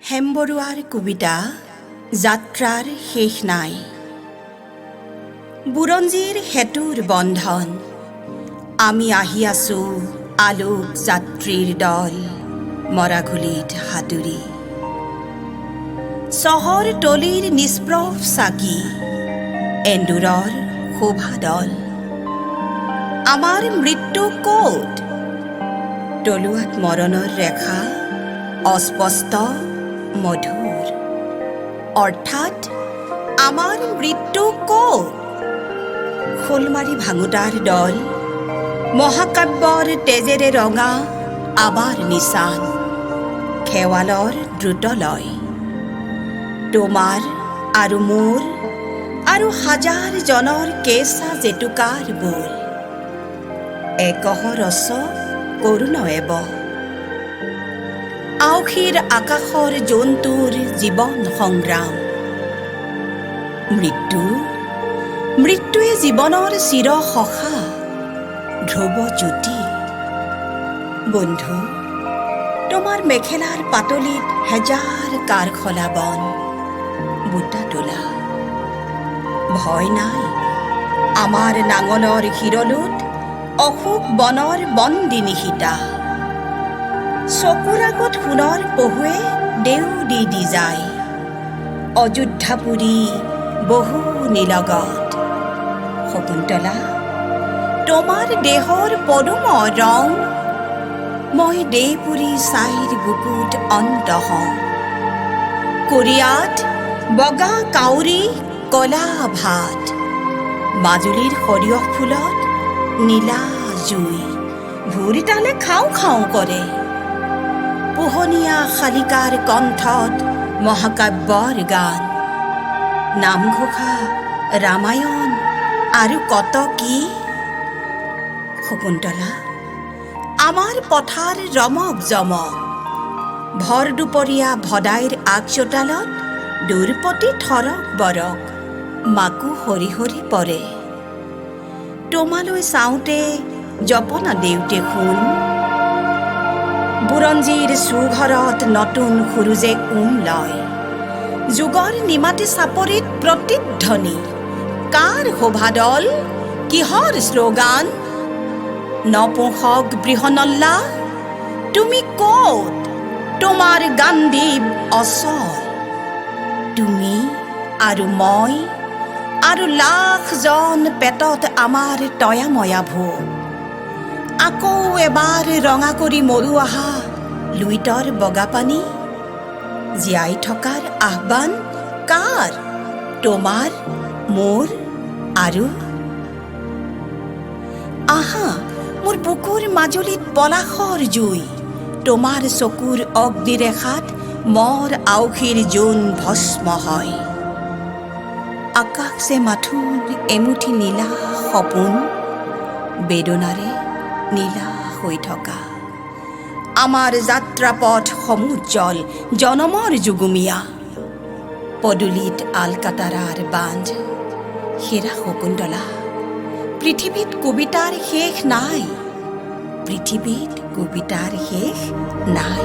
হেম বৰুৱাৰ কবিতা যাত্ৰাৰ শেষ নাই। বুৰঞ্জীৰ সেতুৰ বন্ধন, আমি আহি আছো আলোক যাত্ৰীৰ দল, মৰাঘুলিত হাতুৰি। চহৰ তলিৰ নিষ্প্ৰভ চাকি, এন্দুৰৰ শোভাদল। আমাৰ মৃত্যু ক'ত? তলুৱাত মৰণৰ ৰেখা অস্পষ্ট মধুৰ। অৰ্থাৎ আমাৰ মৃত্যু ক'ত? শোলমাৰি ভাঙোতাৰ দল, মহাকাব্যৰ তেজেৰে ৰঙা আবাৰ নিচান, খেৱালৰ দ্ৰুতলয়। তোমাৰ আৰু মোৰ আৰু হাজাৰজনৰ কেঁচা জেতুকাৰ বোল, একহৰচ কৰুণ এব। আউসীৰ আকাশৰ জন্তুৰ জীৱন সংগ্ৰাম। মৃত্যুৱে জীৱনৰ চিৰ সখা, ধ্ৰুৱ জ্যোতি। বন্ধু, তোমাৰ মেখেলাৰ পাতলিত হেজাৰ কাৰখলা বন, বুটা তোলা। ভয় নাই, আমাৰ নাঙলৰ শিৰলোত অশোক বনৰ বন্দিনী সীতা। চকুৰ আগত সোণৰ পহুৱে দেউ দি যায়, অযোধ্যাপুৰী বহু নীলগত। শকুন্তলা, তোমাৰ দেহৰ পদুম ৰং, মই দেপুৰী চাইৰ বুকুত অন্তহ। কোৰিয়াত বগা কাউৰী কলা ভাত, মাজুলীৰ সৰিয়হ ফুলত নীলা জুই, ভুৰি তালে খাওঁ খাওঁ কৰে। পোহনীয়া শালিকাৰ কণ্ঠত মহাকাব্যৰ গান, নামঘোষা ৰামায়ণ আৰু কত কি। শকুন্তলা, আমাৰ পথাৰ ৰমক জমক, ভৰ দুপৰীয়া ভদাইৰ আগ চোতালত দুৰপতি থৰক বৰক, মাকো সৰি সৰি পৰে। তোমালৈ চাওঁতে জপনা দেউতে সোণ, বুৰঞ্জীৰ চুঘৰত নতুন সুৰুজে লয়। যুগৰ নিমাতি চাপৰিত প্ৰতিধ্বনি, কাৰ শোভাদল, কিহৰ শ্লোগান। নপুংসক বৃহন্নলা, তুমি ক'ত? তোমাৰ গান্ধীৱ অচল। তুমি আৰু মই আৰু লাখজন পেটত আমাৰ তয়াময়া ভোগ। আকৌ এবাৰ ৰঙা কৰি মৰু আহা লুইতৰ বগা পানী। জীয়াই থকাৰ আহ্বান কাৰ? তোমাৰ, মোৰ আৰু। আহা মোৰ বুকুৰ মাজুলীত পলাশৰ জুই, তোমাৰ চকুৰ অগ্নিৰেখাত মৰ আউসীৰ জোন ভস্ম হয়। আকাশ যে মাথোন এমুঠি নীলা সপোন, বেদনাৰে নীলা হৈ থকা। আমাৰ যাত্ৰাপথ সমুজ্জ্বল জনমৰ যুগুমীয়া, পদূলিত আলকাতাৰাৰ বান্ধ। হেৰা শকুন্তলা, পৃথিৱীত কবিতাৰ শেষ নাই, পৃথিৱীত কবিতাৰ শেষ নাই।